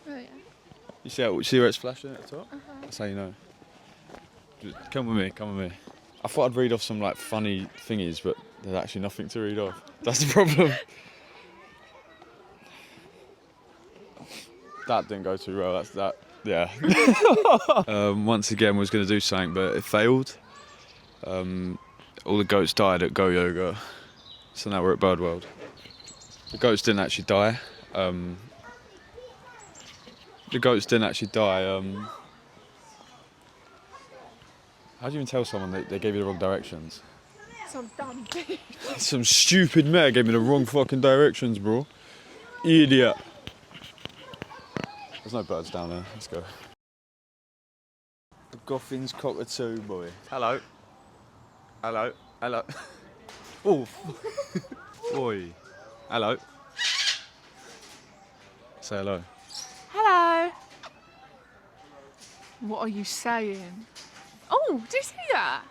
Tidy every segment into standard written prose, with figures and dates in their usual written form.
Oh yeah. You see where it's flashing at the top? That's how you know. Just come with me, come with me. I thought I'd read off some like funny thingies, but there's actually nothing to read off. That's the problem. That didn't go too well, that's that. Yeah. Once again, we was going to do something, but it failed. All the goats died at Go Yoga, so now we're at Bird World. The goats didn't actually die. How do you even tell someone that they gave you the wrong directions? Some dumb bitch. Some stupid mare gave me the wrong fucking directions, bro. Idiot. There's no birds down there. Let's go. The Goffin's cockatoo, boy. Hello. Hello. Hello. Oh. Boy. Hello. Say hello. Hello. What are you saying? Oh, do you see that?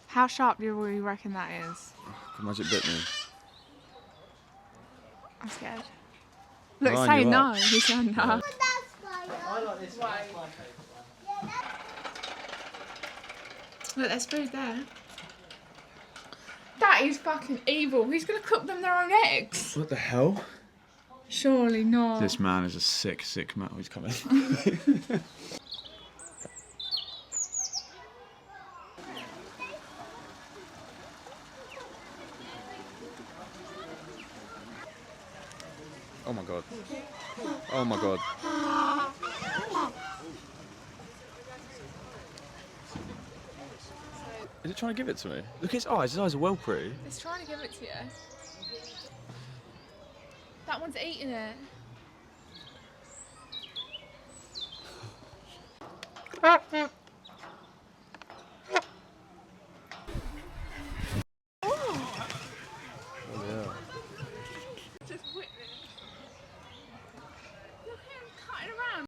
How sharp do we reckon that is? The magic bit me. I'm scared. Look, Line say you no. up. He said no. Yeah. Look, there's food there. That is fucking evil. Who's gonna cook them their own eggs? What the hell? Surely not. This man is a sick, sick man. Oh, he's coming. Oh my god. Oh my god. Is it trying to give it to me? Look at his eyes are well pretty. It's trying to give it to you. That one's eating it.